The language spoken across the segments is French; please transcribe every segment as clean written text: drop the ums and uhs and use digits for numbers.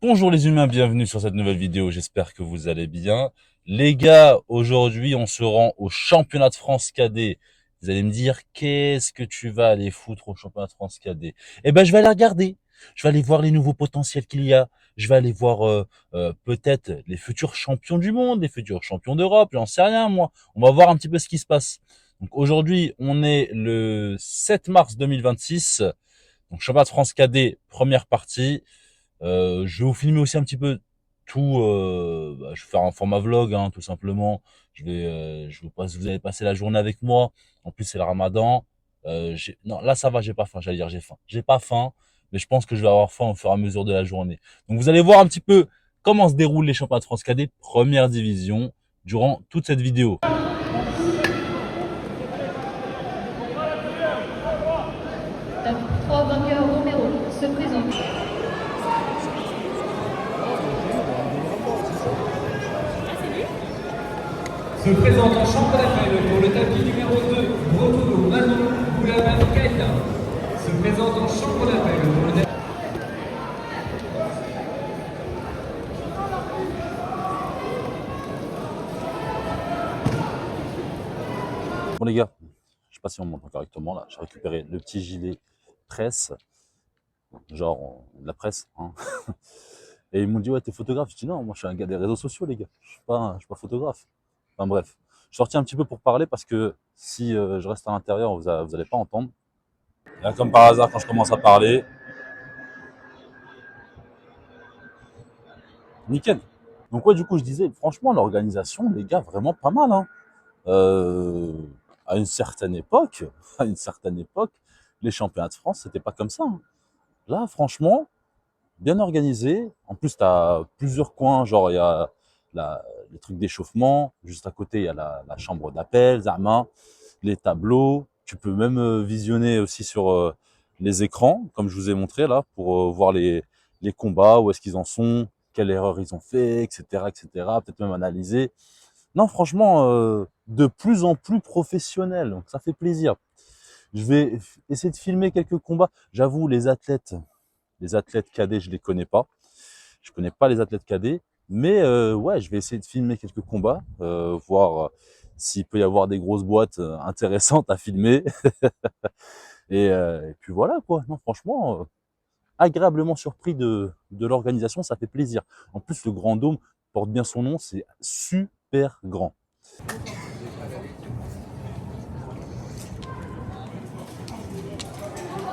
Bonjour les humains, bienvenue sur cette nouvelle vidéo, j'espère que vous allez bien. Les gars, aujourd'hui on se rend au championnat de France cadet. Vous allez me dire, qu'est-ce que tu vas aller foutre au championnat de France cadet? Eh ben je vais aller regarder, je vais aller voir les nouveaux potentiels qu'il y a. Je vais aller voir peut-être les futurs champions du monde, les futurs champions d'Europe, j'en sais rien moi. On va voir un petit peu ce qui se passe. Donc aujourd'hui on est le 7 mars 2026, donc championnat de France cadet, première partie. Je vais vous filmer aussi un petit peu tout. Je vais faire un format vlog, hein, tout simplement. Vous allez passer la journée avec moi. En plus, c'est le Ramadan. Non, là, ça va, j'ai pas faim. J'allais dire, j'ai faim. J'ai pas faim, mais je pense que je vais avoir faim au fur et à mesure de la journée. Donc, vous allez voir un petit peu comment se déroulent les championnats de France cadet première division durant toute cette vidéo. Trois vainqueurs Romero se présentent. Se présente en chambre d'appel pour le tapis numéro 2, Bretonneau Manon Boulaban Kaita. Se présente en chambre d'appel pour le tapis. Bon les gars, je sais pas si on m'entend correctement là. J'ai récupéré le petit gilet presse, genre de la presse, hein. Et ils m'ont dit, ouais, t'es photographe. Je dis, non, moi, je suis un gars des réseaux sociaux, les gars. Je suis pas photographe. Enfin, bref. Je suis sorti un petit peu pour parler parce que si je reste à l'intérieur, vous allez pas entendre. Et là, comme par hasard, quand je commence à parler, nickel. Donc, ouais, du coup, je disais, franchement, l'organisation, les gars, vraiment pas mal, hein. À une certaine époque, les championnats de France, c'était pas comme ça, hein. Là, franchement, bien organisé. En plus, tu as plusieurs coins, genre il y a les trucs d'échauffement, juste à côté il y a la chambre d'appel, Zama, les tableaux. Tu peux même visionner aussi sur les écrans, comme je vous ai montré là, pour voir les combats, où est-ce qu'ils en sont, quelle erreur ils ont fait, etc., etc. Peut-être même analyser. Non, franchement, de plus en plus professionnel, donc ça fait plaisir. Je vais essayer de filmer quelques combats. J'avoue, les athlètes cadets, je les connais pas. Je connais pas les athlètes cadets, mais ouais, je vais essayer de filmer quelques combats, voir s'il peut y avoir des grosses boîtes intéressantes à filmer. Et puis voilà quoi. Non, franchement, agréablement surpris de l'organisation, ça fait plaisir. En plus, le Grand Dôme porte bien son nom, c'est super grand.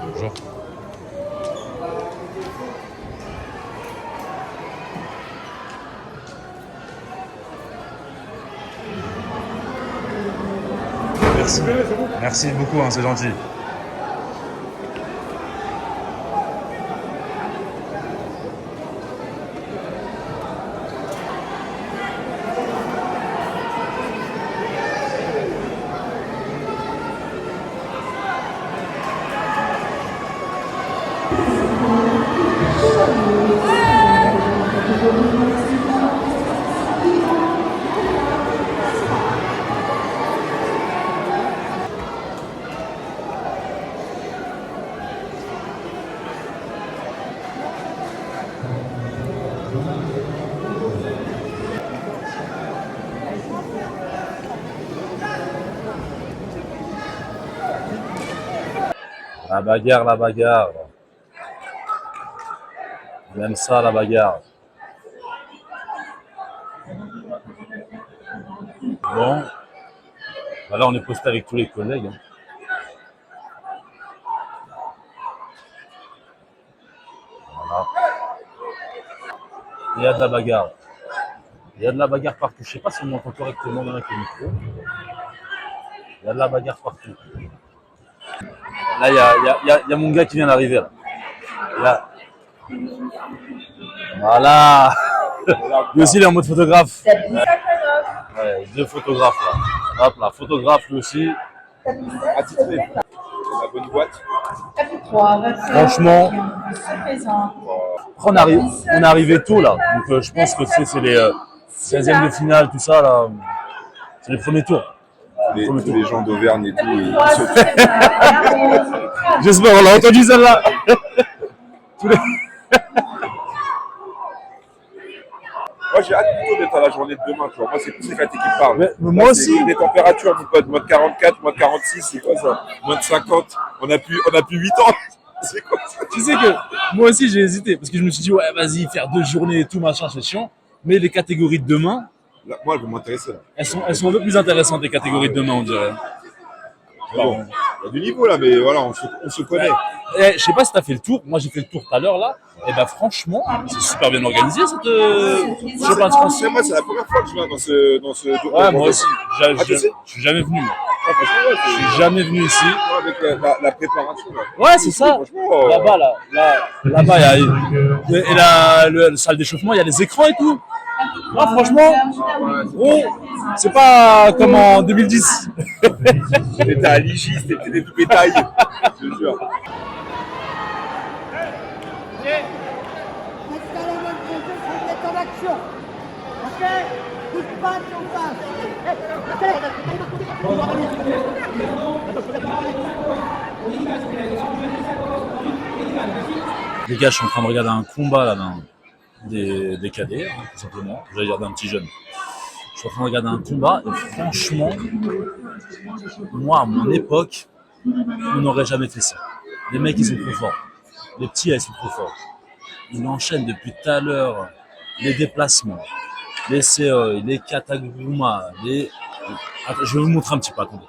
Bonjour. Merci. Merci beaucoup, hein, c'est gentil. La bagarre. J'aime ça, la bagarre. Bon. Bah là, on est posté avec tous les collègues, hein. Voilà. Il y a de la bagarre. Il y a de la bagarre partout. Je sais pas si on m'entend correctement avec le micro. Il y a de la bagarre partout. Là, il y a mon gars qui vient d'arriver, là. Là. Voilà. Lui aussi, il est en mode photographe. Ouais, deux photographes, là. Hop là, photographe lui aussi. Attitré. La bonne boîte. Franchement, on est arrivé tôt, là. Donc, je pense que c'est les 16e de finale, tout ça, là. C'est les premiers tours. Les gens d'Auvergne et tout. J'espère, on l'a entendu celle-là. Moi, j'ai hâte plutôt d'être à la journée de demain, tu vois. Moi, c'est plus les 4 équipes qui parlent. Mais moi Là, aussi. c'est des températures, mon pote. Moins de 44, moins de 46, c'est quoi ça? Moins de 50. On a plus 8 ans. C'est quoi ça? Tu sais que moi aussi j'ai hésité parce que je me suis dit ouais vas-y faire 2 journées et tout machin c'est chiant. Mais les catégories de demain, Là, moi, elles vont m'intéresser. Là. elles sont un peu plus intéressantes les catégories de demain on dirait. Mais bon, il y a du niveau là, mais voilà, on se connaît. Je sais pas si t'as fait le tour. Moi j'ai fait le tour tout à l'heure là. Et ben franchement c'est super bien organisé cette championnat de France. Moi, c'est la première fois que je viens dans ce Ouais moi aussi. tu sais Je suis jamais venu. Moi. Ah, franchement, ouais, Je suis jamais venu ici. avec la préparation. Là. Ouais, c'est ça. Franchement, Là-bas, là-bas, il y a la salle d'échauffement, il y a les écrans et tout. Ah, franchement, oh, c'est pas comme en 2010. t'étais à Ligy, t'étais tout pétaille. Je te jure. Reste à la même chose, faut être en action. Ok? Bouge pas, tu en passes. Les gars, je suis en train de regarder un combat là, des cadets, hein, tout simplement. J'allais dire d'un petit jeune. Je suis en train de regarder un combat et franchement, moi, à mon époque, on n'aurait jamais fait ça. Les mecs, ils sont trop forts. Les petits, ils sont trop forts. Ils enchaînent depuis tout à l'heure les déplacements, les seoi, les kataguruma, les... Attends, je vais vous montrer un petit peu, attendez.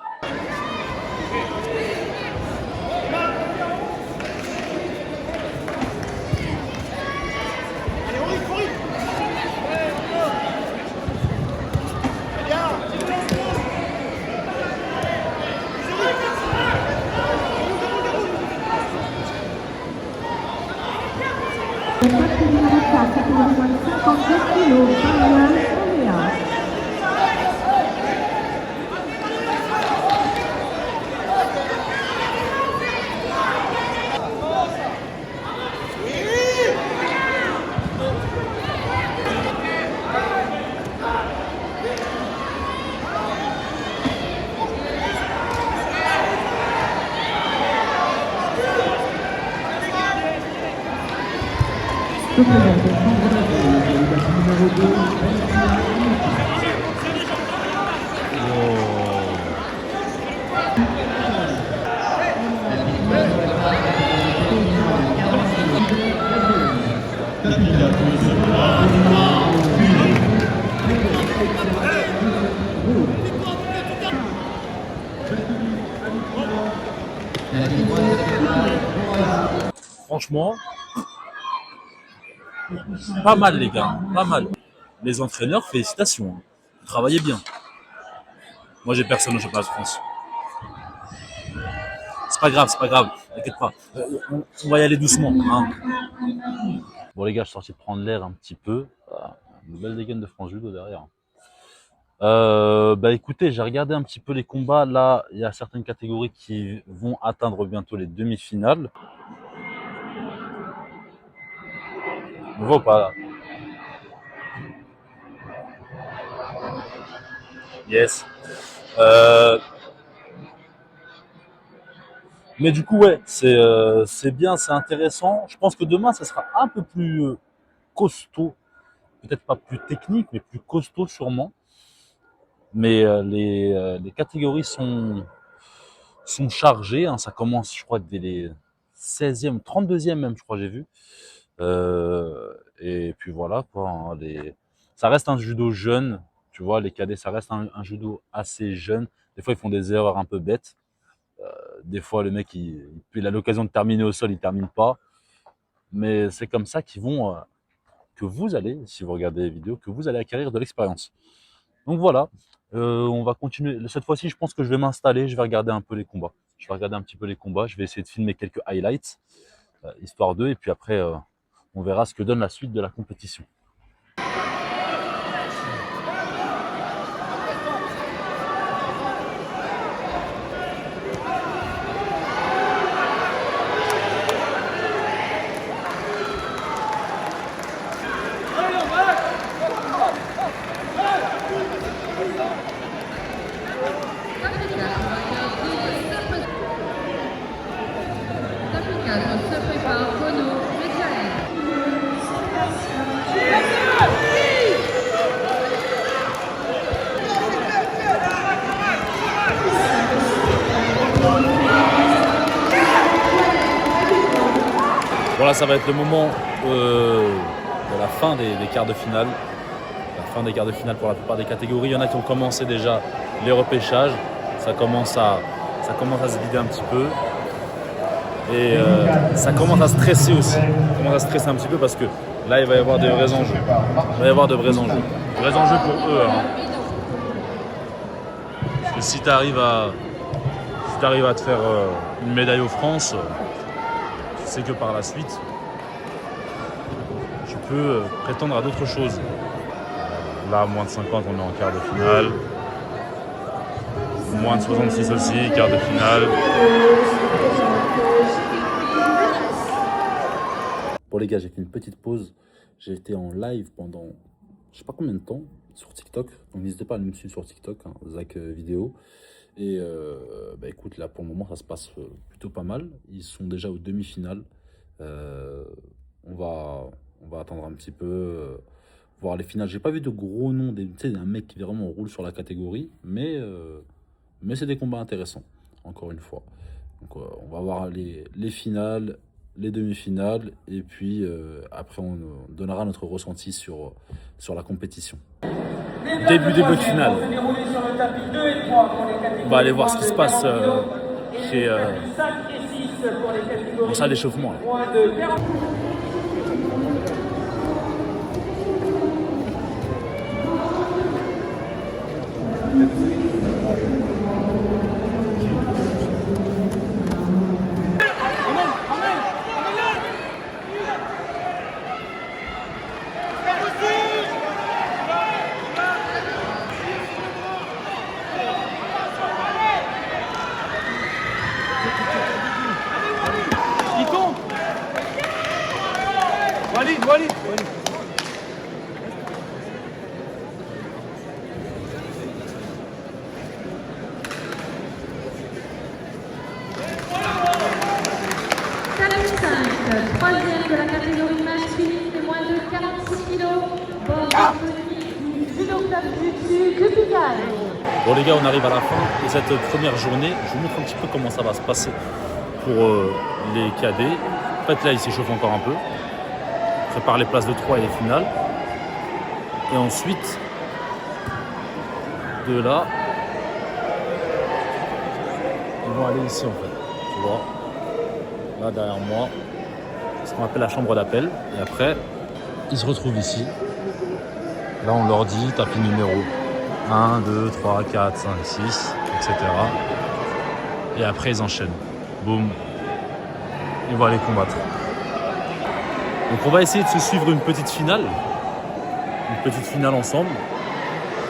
Franchement, pas mal les gars, pas mal. Les entraîneurs, félicitations. Vous travaillez bien. Moi j'ai personne au championnat de France. C'est pas grave, t'inquiète pas. On va y aller doucement. Hein. Bon les gars, je suis sorti de prendre l'air un petit peu. Une belle dégaine de France Judo derrière. Bah écoutez, j'ai regardé un petit peu les combats. Là, il y a certaines catégories qui vont atteindre bientôt les demi-finales. On voit pas là. Yes. Mais du coup, ouais, c'est bien, c'est intéressant. Je pense que demain, ça sera un peu plus costaud. Peut-être pas plus technique, mais plus costaud sûrement. Mais les catégories sont chargées. Hein. Ça commence, je crois, dès les 16e, 32e même, je crois, j'ai vu. Et puis voilà, quoi. Hein, ça reste un judo jeune. Tu vois, les cadets, ça reste un judo assez jeune. Des fois, ils font des erreurs un peu bêtes. Des fois, le mec, il a l'occasion de terminer au sol, il termine pas. Mais c'est comme ça qu'ils vont, que vous allez, si vous regardez les vidéos, que vous allez acquérir de l'expérience. Donc voilà, on va continuer. Cette fois-ci, je pense que je vais m'installer, je vais regarder un peu les combats. Je vais regarder un petit peu les combats, je vais essayer de filmer quelques highlights, histoire d'eux, et puis après, on verra ce que donne la suite de la compétition. Se prépare Renaud Michael. là, ça va être le moment de la fin des quarts de finale. La fin des quarts de finale pour la plupart des catégories. Il y en a qui ont commencé déjà les repêchages. Ça commence à se vider un petit peu. Et ça commence à stresser aussi. Ça commence à stresser un petit peu parce que là, il va y avoir de vrais enjeux. Il va y avoir de vrais enjeux. Vrais enjeux pour eux. Hein. Parce que si tu arrives à te faire une médaille aux France, tu sais que par la suite, tu peux prétendre à d'autres choses. Là, moins de 50, on est en quart de finale. Moins de 66 aussi, quart de finale. Bon les gars, j'ai fait une petite pause. J'ai été en live pendant je sais pas combien de temps sur TikTok. Donc n'hésitez pas à me suivre sur TikTok, hein, Zach Vidéo. Et bah écoute, là pour le moment ça se passe plutôt pas mal. Ils sont déjà aux demi-finales. On va attendre un petit peu, voir les finales. J'ai pas vu de gros noms, tu sais, un mec qui vraiment roule sur la catégorie, mais c'est des combats intéressants, encore une fois. Donc on va voir les finales, les demi-finales, et puis après on donnera notre ressenti sur la compétition. Début de finale. On va aller voir ce qui se passe chez en salle d'échauffement. Walid. Troisième de la catégorie masculine de moins de 46 kg. Bon les gars, on arrive à la fin de cette première journée. Je vous montre un petit peu comment ça va se passer pour les cadets. En fait là, ils s'échauffent encore un peu. Ils préparent les places de 3 et les finales. Et ensuite, de là, ils vont aller ici en fait. Tu vois, là derrière moi, c'est ce qu'on appelle la chambre d'appel. Et après, ils se retrouvent ici. Là, on leur dit tapis numéro 1, 2, 3, 4, 5, 6, etc. Et après, ils enchaînent. Boum. Ils vont aller combattre. Donc, on va essayer de se suivre une petite finale. Une petite finale ensemble.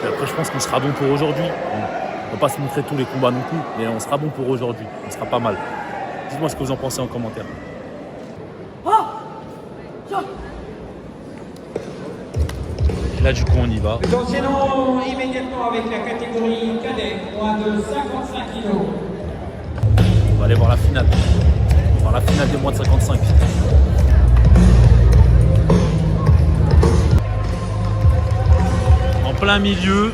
Et après, je pense qu'on sera bon pour aujourd'hui. On ne va pas se montrer tous les combats non plus, mais on sera bon pour aujourd'hui. On sera pas mal. Dites-moi ce que vous en pensez en commentaire. Là, du coup, on y va. Nous enchaînons immédiatement avec la catégorie cadet, moins de 55 kg. On va aller voir la finale. On va voir la finale des moins de 55. En plein milieu.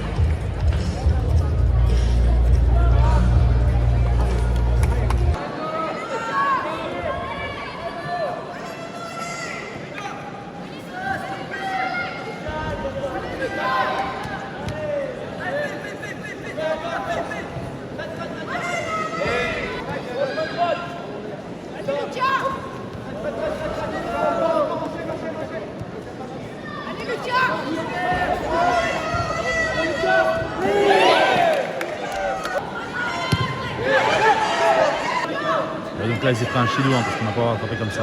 Et donc là, ils ont pris un chilo parce qu'on n'a pas frappé comme ça.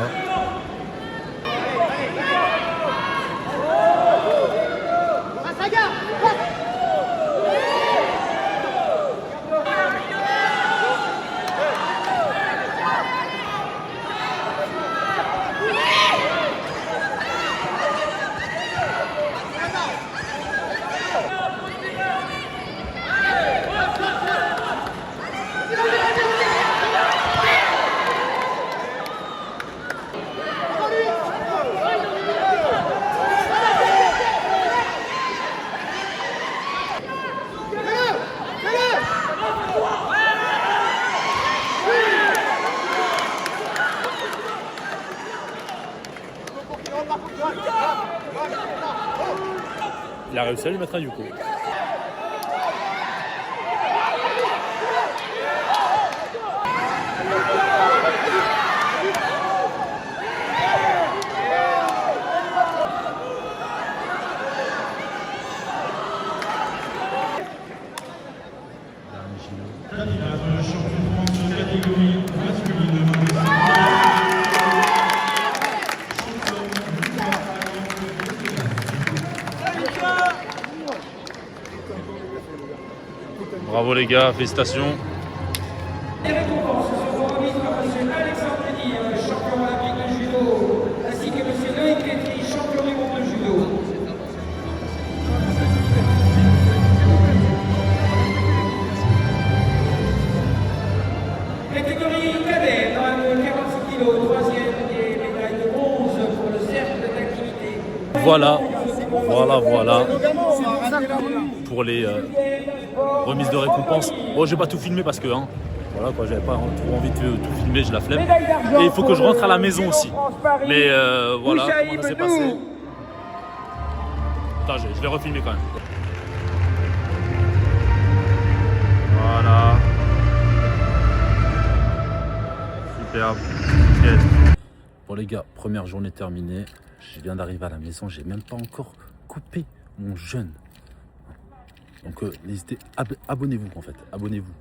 Il a réussi à lui mettre un Yuko. Bravo les gars, félicitations. Les récompenses seront remises par M. Alexandre Denis, champion olympique de judo, ainsi que M. Loïc Ketry, champion du monde de judo. Catégorie cadet, dans le 46 kg, troisième des médailles de bronze pour le cercle d'activité. Voilà. Pour les remises de récompenses. Bon, je vais pas tout filmer parce que voilà quoi, j'avais pas trop envie de tout filmer, j'ai la flemme. Et il faut que je rentre à la maison aussi. Mais voilà comment ça s'est passé. Attends, je vais refilmer quand même. Voilà. Superbe. Nickel. Bon les gars, première journée terminée. Je viens d'arriver à la maison, j'ai même pas encore coupé mon jeûne. Donc n'hésitez, abonnez-vous en fait, abonnez-vous.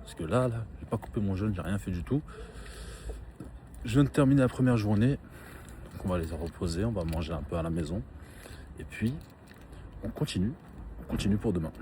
Parce que là, j'ai pas coupé mon jeûne, j'ai rien fait du tout. Je viens de terminer la première journée. Donc on va les reposer, on va manger un peu à la maison. Et puis, on continue pour demain.